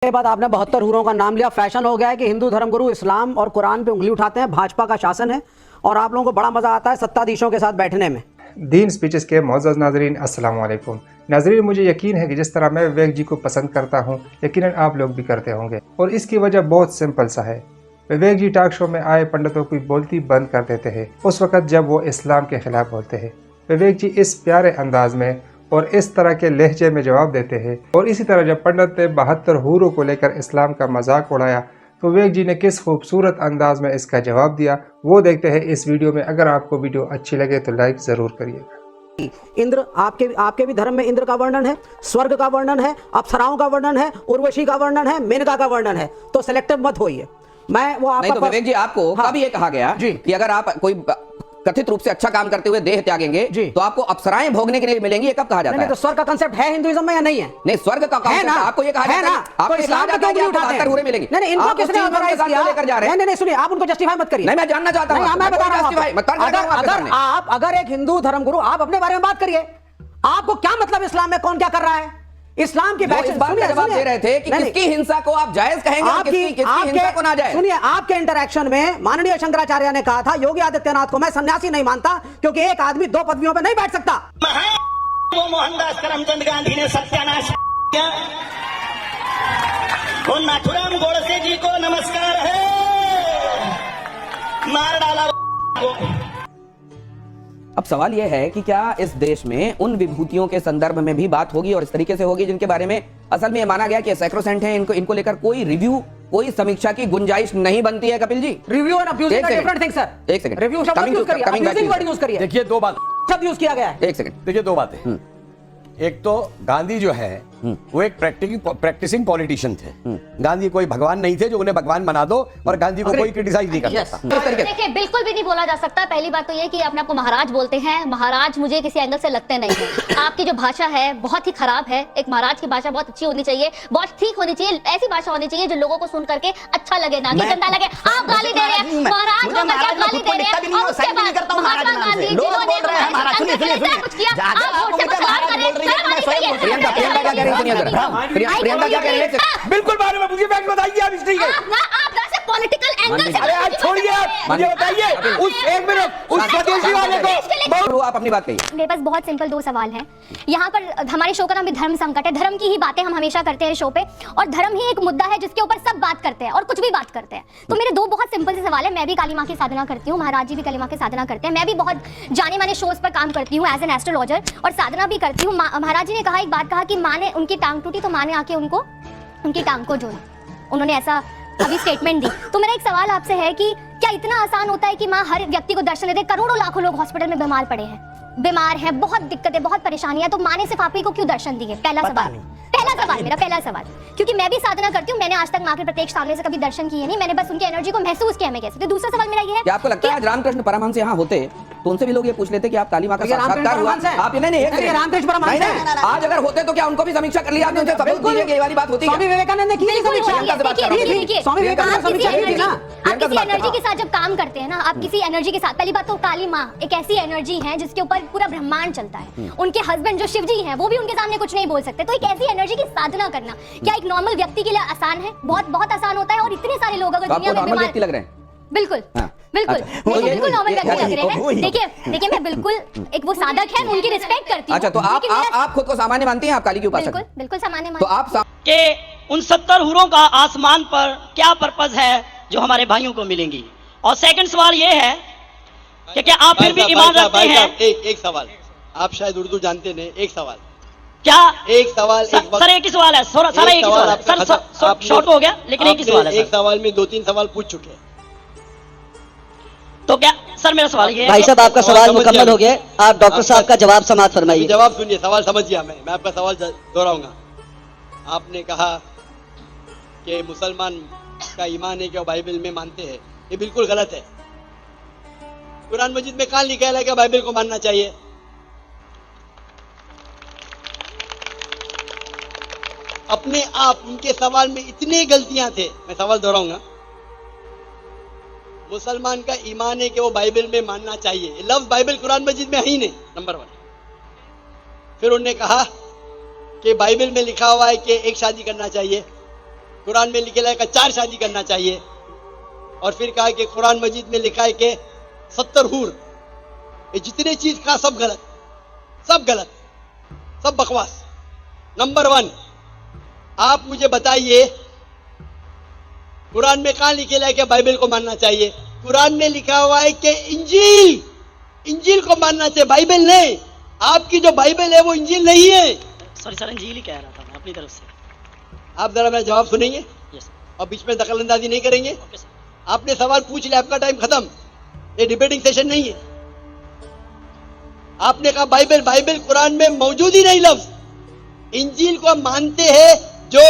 के बाद आपने 72 हूरों का नाम लिया। फैशन हो गया है कि हिंदू धर्मगुरु इस्लाम और कुरान पे उंगली उठाते हैं। भाजपा का शासन है और आप लोगों को बड़ा मजा आता है सत्ताधीशों के साथ बैठने में। दीन स्पीचेस के मोअज़्ज़ज़ नाज़रीन, अस्सलाम वालेकुम। नाज़रीन, मुझे यकीन है कि जिस तरह मैं विवेक जी को पसंद करता हूं, यकीनन आप लोग भी करते होंगे और इसकी वजह बहुत सिंपल सा है। विवेक जी टॉक शो में आए पंडितों की बोलती बंद कर देते हैं उस वक्त जब वो इस्लाम के खिलाफ बोलते हैं। विवेक जी इस प्यारे अंदाज में और इस तरह के लहजे में जवाब देते हैं। और इसी तरह जब पंडित ने 72 हूरों को लेकर इस्लाम का मजाक उड़ाया तो विवेक जी ने किस खूबसूरत अंदाज में इसका जवाब दिया, वो देखते हैं इस वीडियो में। अगर आपको वीडियो अच्छी लगे तो लाइक जरूर करिएगा। इंद्र आपके भी धर्म में इंद्र का वर्णन है, स्वर्ग का वर्णन है, अप्सराओं का वर्णन है, उर्वशी का वर्णन है, मेनका का वर्णन है। तो सिलेक्टिव मत होइए। मैं वो आपका नहीं तो विवेक जी आपको कब ये कहा गया जी कि अगर आप कोई कथित रूप से अच्छा काम करते हुए देह त्यागेंगे तो आपको अप्सराएं भोगने के लिए मिलेंगी? ये कब कहा जाता है? तो स्वर्ग का कांसेप्ट है हिंदुइज्म में या नहीं है? नहीं, स्वर्ग का कांसेप्ट आपको ये कहा जाता है, आपको इस्लाम का क्यों उठाते हैं? हूरें मिलेंगी। नहीं, इनको किसने ऑथराइज किया? लेकर जा रहे हैं। नहीं, सुनिए, आप उनको जस्टिफाई मत करिए। नहीं, मैं जानना चाहता हूं। मैं बता रहा हूं, अगर एक हिंदू धर्मगुरु, आप अपने बारे में बात करिए। आपको क्या मतलब इस्लाम में कौन क्या कर रहा है? इस्लाम की इस बात का जवाब दे रहे थे कि किसकी हिंसा को आप जायज कहेंगे और किसकी हिंसा को नाजायज। सुनिए, आपके इंटरैक्शन में माननीय शंकराचार्य ने कहा था योगी आदित्यनाथ को मैं सन्यासी नहीं मानता क्योंकि एक आदमी दो पदवियों पर नहीं बैठ सकता। वो मोहनदास करमचंद गांधी ने सत्यानाश किया। वो नाथुराम गोडसे जी को नमस्कार है, मार डाला। अब सवाल यह है कि क्या इस देश में उन विभूतियों के संदर्भ में भी बात होगी और इस तरीके से होगी जिनके बारे में असल में यह माना गया कि सैक्रोसेंट है, इनको लेकर कोई रिव्यू, कोई समीक्षा की गुंजाइश नहीं बनती है? कपिल जी, रिव्यू और abuse is different thing sir. एक सेकंड, रिव्यू शब्द यूज करिए, अब्यूजिंग वर्ड यूज करिए। देखिए, दो बात शब्द यूज किया गया है। एक सेकंड, देखिए दो बातें। एक तो गांधी जो है वो एक प्रैक्टिसिंग पॉलिटिशियन थे। गांधी कोई भगवान नहीं थे जो उन्हें भगवान बना दो और गांधी को कोई क्रिटिसाइज नहीं कर सकता। देखिए, बिल्कुल भी नहीं बोला जा सकता। पहली बात तो ये कि अपने आपको महाराज बोलते हैं। महाराज मुझे किसी एंगल से लगते नहीं है। आपकी जो भाषा है बहुत ही खराब है। एक महाराज की भाषा बहुत अच्छी होनी चाहिए, बहुत ठीक होनी चाहिए, ऐसी भाषा होनी चाहिए जो लोगों को सुन करके अच्छा लगे, ना कि गंदा लगे। आप गाली दे रहे हैं महाराज को, गाली दे रहे हैं और उसके बाद महात्मा गांधी जी कुछ किया, आप वोट से कुछ बात कर रहे हैं। प्रियंका क्या कह रही है? प्रियंका क्या कह रही है? बिल्कुल बारे में मुझे फैक्ट बताइए आप हिस्ट्री के। आप ना से पॉलिटिकल एंगल से, अरे आज छोड़िए, मुझे बताइए उस एक मिनट उस स्वदेशी वाले को। आप अपनी बात कहिए। मेरे पास बहुत सिंपल दो सवाल हैं। यहाँ पर हमारे शो का नाम भी धर्म संकट है। धर्म की ही बातें हम हमेशा करते हैं शो पे और धर्म ही एक मुद्दा है जिसके ऊपर सब बात करते हैं और कुछ भी बात करते हैं। तो मेरे दो बहुत सिंपल से सवाल है। मैं भी काली माँ की साधना करती हूँ, महाराज जी भी काली माँ की साधना करते हैं, मैं भी बहुत जाने माने शोज पर काम करती हूँ एज एन एस्ट्रोलॉजर और साधना भी करती हूँ। महाराज जी ने कहा, एक बात कहा कि माँ ने उनकी टांग टूटी तो माँ ने आके उनको उनकी टांग को जोड़ा। उन्होंने ऐसा अभी स्टेटमेंट दी। तो मेरा एक सवाल आपसे है कि क्या इतना आसान होता है कि माँ हर व्यक्ति को दर्शन दे? करोड़ों लाखों लोग हॉस्पिटल में बीमार पड़े हैं, बीमार हैं, बहुत दिक्कतें, बहुत परेशानियां, तो माँ ने सिर्फ आप ही को क्यों दर्शन दिए? पहला सवाल, क्योंकि मैं भी साधना करती हूँ, मैंने आज तक माँ के प्रत्यक्ष सामने से कभी दर्शन किए नहीं, मैंने बस उनकी एनर्जी को महसूस किया। मैं कैसे? तो दूसरा सवाल मेरा ये है, क्या आपको लगता है आज रामकृष्ण परमहंस यहाँ होते तो उनसे भी लोग ये पूछ लेते कि आप काली माँ का साक्षात्कार हुआ? आप नहीं, रामकृष्ण परमहंस है। आज अगर होते तो क्या उनको भी समीक्षा कर लिया आपने? उनसे सबूत दीजिए कि ये वाली बात होती है। स्वामी विवेकानंद ने की समीक्षा। स्वामी विवेकानंद समीक्षा की थी ना। आप किसी एनर्जी के साथ जब काम करते हैं ना, आप किसी एनर्जी के साथ, पहली बात तो काली माँ एक ऐसी एनर्जी है जिसके ऊपर पूरा ब्रह्मांड चलता है। उनके हस्बैंड जो शिव जी हैं वो भी उनके सामने कुछ नहीं बोल सकते। तो एक ऐसी एनर्जी की साधना करना क्या एक नॉर्मल व्यक्ति के लिए आसान है? बहुत आसान होता है। और इतने सारे लोग अगर दुनिया में बीमार लग रहे हैं, बिल्कुल बिल्कुल नॉर्मल व्यक्ति लग रहे हैं। देखिए मैं बिल्कुल एक वो साधक है, उनकी रिस्पेक्ट करती हूँ। अच्छा, तो आप खुद को सामान्य मानती हैं? आप काली की उपासक? बिल्कुल सामान्य तो आप के उन 70 हूरों का आसमान पर क्या पर्पस है जो हमारे भाइयों को मिलेंगी? और सेकंड सवाल ये है कि क्या आप फिर भी ईमान रखते हैं? एक सवाल, आप शायद उर्दू जानते नहीं, एक सवाल क्या? एक सवाल सर एक ही सवाल है, सारा एक ही सवाल है सर, शॉर्ट हो गया लेकिन एक ही सवाल है। एक सवाल में 2-3 सवाल पूछ चुके हैं। तो क्या सर, मेरा सवाल ये है, भाई साहब आपका सवाल मुकम्मल हो गया, आप डॉक्टर साहब का जवाब समाप्त फरमाइए। जवाब सुनिए, सवाल समझ गया मैं आपका सवाल दोहराऊंगा। आपने कहा कि मुसलमान का ईमान है कि वो बाइबल में मानते हैं, ये बिल्कुल गलत है। कुरान मजीद में कहाँ लिखा है कि बाइबल को मानना चाहिए? अपने आप उनके सवाल में इतने गलतियां थे। मैं सवाल दोहराऊंगा, मुसलमान का ईमान है कि वो बाइबल में मानना चाहिए, लफ्ज बाइबल कुरान मजीद में है ही नहीं, नंबर 1। फिर उन्होंने कहा कि बाइबल में लिखा हुआ है कि एक शादी करना चाहिए, कुरान में लिखा है कि 4 शादी करना चाहिए, और फिर कहा कि कुरान मजीद में लिखा है कि 70 हूर। ये जितने चीज का सब गलत, सब गलत, सब बकवास। नंबर 1, आप मुझे बताइए कुरान में कहां लिखा है कि बाइबल को मानना चाहिए? कुरान में लिखा हुआ है कि इंजील को मानना चाहिए, बाइबल नहीं। आपकी जो बाइबल है वो इंजील नहीं है। सॉरी सर, इंजील ही कह रहा था मैं अपनी तरफ से। आप जरा मेरा जवाब सुनेंगे यस और बीच में दखलंदाजी नहीं करेंगे। Okay sir. आपने सवाल पूछ लिया, आपका टाइम खत्म। ये डिबेटिंग सेशन नहीं है। आपने कहा बाइबल, बाइबल कुरान में मौजूद ही नहीं लफ्ज। इंजील को हम मानते हैं जो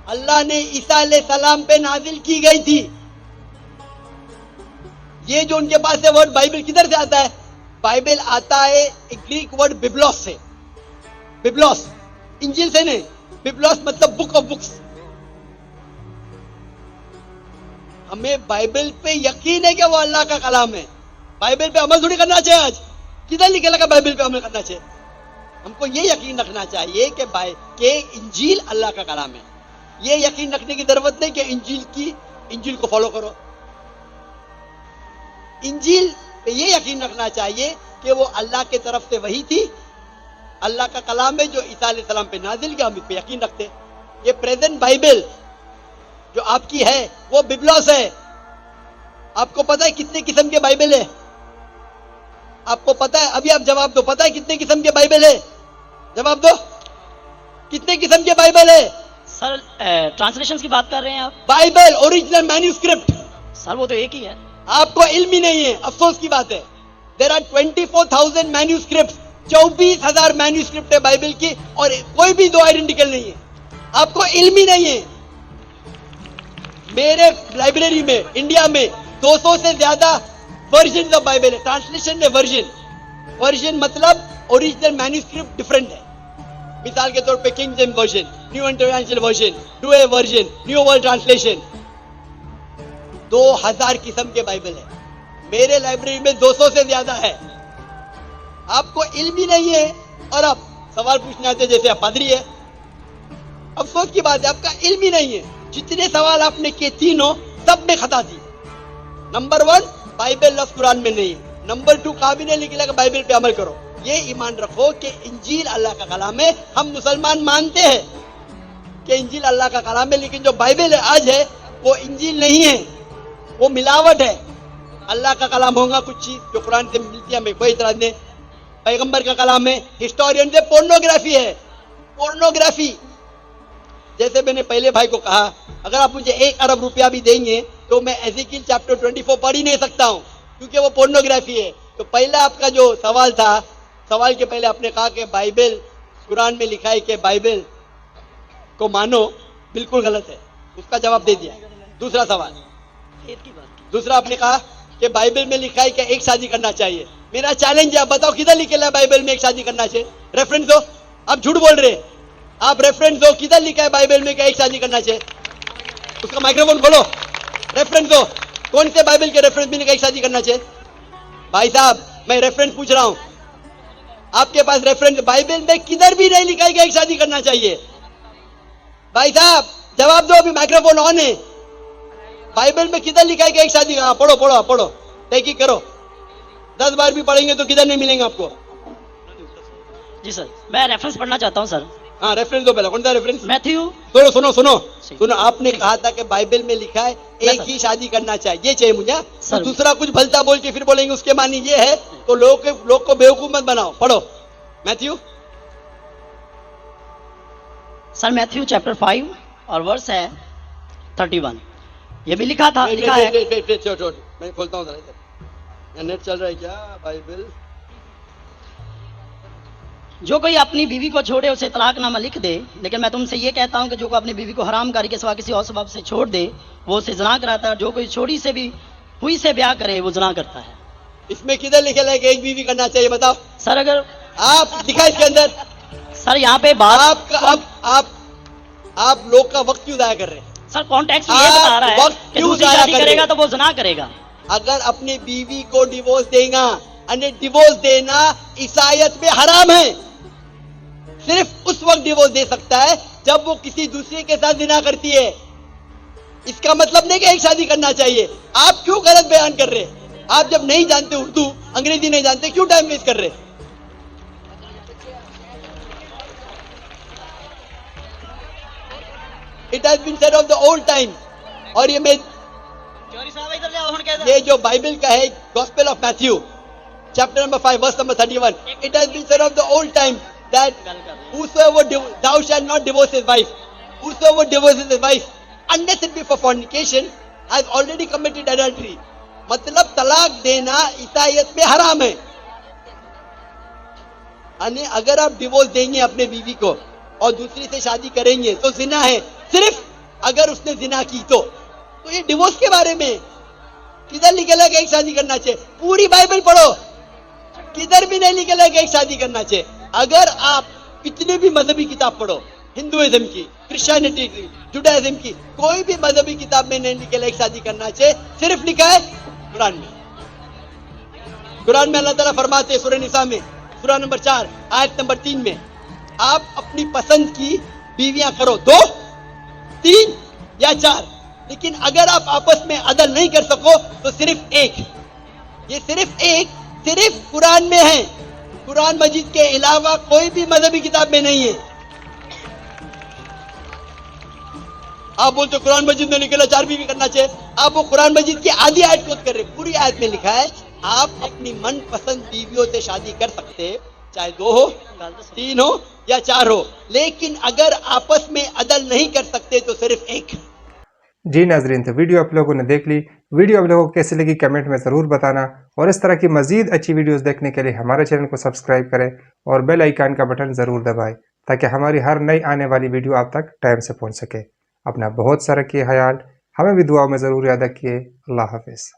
अल्लाह ने ईसा अलैहिस्सलाम पे नाजिल की गई थी। ये जो उनके पास है वर्ड बाइबल किधर से आता है? बाइबल आता है एक ग्रीक वर्ड बिब्लोस से। बिब्लोस, इंजील से नहीं। बिब्लोस मतलब बुक ऑफ बुक्स। हमें बाइबल पे यकीन है कि वो अल्लाह का कलाम है। बाइबल पे अमल थोड़ी करना चाहिए। आज किधर लिखा लगा बाइबल पे अमल करना चाहिए? हमको ये यकीन रखना चाहिए कि इंजील अल्लाह का कलाम है। ये यकीन रखने की जरूरत नहीं कि इंजील को फॉलो करो। इंजील पे ये यकीन रखना चाहिए कि वो अल्लाह के तरफ से वही थी, अल्लाह का कलाम है जो ईसा अलैहिस्सलाम पे नाजिल किया। हम इस पे यकीन रखते। ये प्रेजेंट बाइबल जो आपकी है वो बिब्लोस है। आपको पता है कितने किस्म के बाइबल है? आपको पता है? अभी आप जवाब दो। पता है कितने किस्म के बाइबल है? जवाब दो। कितने किस्म के बाइबल है? सर ट्रांसलेशन की बात कर रहे हैं आप? Bible original manuscript. सर वो तो एक ही है। आपको इल्म ही नहीं है, अफसोस की बात है। There are 24,000 manuscript. 24,000 मैन्यूस्क्रिप्ट है बाइबल की, और कोई भी 2 आइडेंटिकल नहीं है। आपको इल्म ही नहीं है। मेरे लाइब्रेरी में इंडिया में 200 से ज्यादा वर्जन ऑफ बाइबल है। ट्रांसलेशन है वर्जन मतलब ओरिजिनल मैन्यूस्क्रिप्ट डिफरेंट है। मिसाल के तौर पे king James version, new international version, Doue version, new world translation. 2000 किस्म के बाइबल है। मेरे लाइब्रेरी में 200 से ज्यादा है। आपको इल्म ही नहीं है और आप सवाल पूछने आते जैसे आप पादरी है। अफसोस की बात है, आपका इल्म ही नहीं है। जितने सवाल आपने किए तीनों, सब में खता थी। नंबर 1, बाइबल लफ्ज कुरान में नहीं है। नंबर 2, कहा भी नहीं लिखा कि बाइबल पे अमल करो। ये ईमान रखो कि इंजील अल्लाह का कलाम है। हम मुसलमान मानते हैं कि इंजील अल्लाह का कलाम है, लेकिन जो बाइबल आज है वो इंजील नहीं है, वो मिलावट है। अल्लाह का कलाम होगा कुछ चीज जो कुरान से मिलती है, हमें कोई इतराज नहीं। पैगंबर का कलाम है, हिस्टोरियन से पोर्नोग्राफी है। पोर्नोग्राफी, जैसे मैंने पहले भाई को कहा, अगर आप मुझे 1 अरब रुपया भी देंगे तो मैं एज़ेकिएल चैप्टर 24 पढ़ ही नहीं सकता हूं, क्योंकि वो पोर्नोग्राफी है। तो पहला आपका जो सवाल था, सवाल के पहले आपने कहा कि बाइबल कुरान में लिखा है कि बाइबल को मानो, बिल्कुल गलत है। उसका जवाब दे दिया। दूसरा सवाल, दूसरा आपने कहा कि बाइबल में लिखा है कि एक शादी करना चाहिए। मेरा चैलेंज है, आप बताओ किधर लिखा है बाइबल में एक शादी करना चाहिए? रेफरेंस दो। आप झूठ बोल रहे हैं, आप रेफरेंस दो। किधर लिखा है बाइबल में कि एक शादी करना चाहिए? उसका माइक्रोफोन खोलो, रेफरेंस दो। कौन से बाइबल के रेफरेंस में लिखा एक शादी करना चाहिए? भाई साहब, मैं रेफरेंस पूछ रहा हूं, आपके पास रेफरेंस बाइबल में किधर भी नहीं लिखा है कि एक शादी करना चाहिए? भाई साहब जवाब दो, अभी माइक्रोफोन ऑन है। बाइबल में किधर लिखा है कि एक शादी? हाँ पढ़ो पढ़ो पढ़ो, तहकीक करो। 10 बार भी पढ़ेंगे तो किधर नहीं मिलेंगे आपको। जी सर, मैं रेफरेंस पढ़ना चाहता हूं सर। हाँ रेफरेंस दो। पहले कौन सा रेफरेंस? मैथ्यू। सुनो सुनो सुनो सुनो, आपने कहा था कि बाइबल में लिखा है एक ही शादी करना चाहिए, ये चाहिए मुझे। तो दूसरा कुछ भलता बोल के फिर बोलेंगे उसके मानी ये है, तो लोग को बेवकूफ मत बनाओ। पढ़ो मैथ्यू। सर मैथ्यू चैप्टर 5 और वर्स है 31। ये भी लिखा था, लिखा है। मैं खोलता हूँ जरा, नेट चल रहा है क्या? बाइबल, जो कोई अपनी बीवी को छोड़े उसे तलाकनामा लिख दे, लेकिन मैं तुमसे ये कहता हूं कि जो कोई अपनी बीवी को हरामकारी के सिवा किसी और सबब से छोड़ दे वो उसे ज़िना कराता है। जो कोई छोड़ी से भी हुई से ब्याह करे वो ज़िना करता है। इसमें किधर लिखा है कि एक बीवी करना चाहिए? बताओ सर। अगर आप दिखा इसके अंदर। सर यहाँ पे बात आप लोग का वक्त क्यों जाया कर रहे हैं? सर कॉन्टेक्स्ट ये बता रहा है कि दूसरी शादी करेगा तो वो ज़िना करेगा। अगर अपनी बीवी को डिवोर्स देगा, डिवोर्स देना ईसाईयत में हराम है। सिर्फ उस वक्त डिवोर्स दे सकता है जब वो किसी दूसरे के साथ जिना करती है। इसका मतलब नहीं कि एक शादी करना चाहिए। आप क्यों गलत बयान कर रहे हैं? आप जब नहीं जानते उर्दू, अंग्रेजी नहीं जानते, क्यों टाइम वेस्ट कर रहे हैं? It has been said of the old time. और ये जो बाइबल का है, gospel of Matthew chapter number 5 verse number 31, it has been said of the old time that whosoever thou shalt not divorce his wife, whosoever divorces his wife unless it be for fornication has already committed adultery। मतलब तलाक देना ईसाईयत में हराम है। यानी अगर आप divorce देंगे अपने बीवी को और दूसरी से शादी करेंगे तो जिना है, सिर्फ अगर उसने जिना की तो ये डिवोर्स के बारे में किधर लिखा है कि एक शादी करना चाहिए? पूरी बाइबल पढ़ो, किधर भी नहीं लिखा है कि एक शादी करना चाहिए। अगर आप कितने भी मजहबी किताब पढ़ो, हिंदुइज्म की, क्रिश्चियनिटी की, जुडाइज्म की, कोई भी मजहबी किताब में नहीं लिखा एक शादी करना चाहिए। सिर्फ लिखा है कुरान में। कुरान में अल्लाह ताला फरमाते हैं सूरह निसा में, सूरह नंबर 4 आयत नंबर 3 में, आप अपनी पसंद की बीवियां करो, 2, 3 या 4, लेकिन अगर आप आपस में अदल नहीं कर सको तो सिर्फ एक। ये सिर्फ एक, सिर्फ कुरान में है। कुरान मजीद के अलावा कोई भी मजहबी किताब में नहीं है। आप बोलते कुरान मजीद में लिखा 4 बीवी करना चाहिए, आप वो कुरान मजीद की आधी आयत कोट कर रहे। पूरी आयत में लिखा है आप अपनी मनपसंद बीवियों से शादी कर सकते हैं, चाहे 2 हो, 3 हो या 4 हो, लेकिन अगर आपस में अदल नहीं कर सकते तो सिर्फ एक। जी नाजरीन, तो वीडियो आप लोगों ने देख ली। वीडियो आप लोगों को कैसी लगी कमेंट में ज़रूर बताना, और इस तरह की मज़ीद अच्छी वीडियोस देखने के लिए हमारे चैनल को सब्सक्राइब करें और बेल आइकन का बटन ज़रूर दबाएं, ताकि हमारी हर नई आने वाली वीडियो आप तक टाइम से पहुंच सके। अपना बहुत सारा रखिए ख्याल, हमें भी दुआ में ज़रूर याद रखिए। अल्लाह हाफिज़।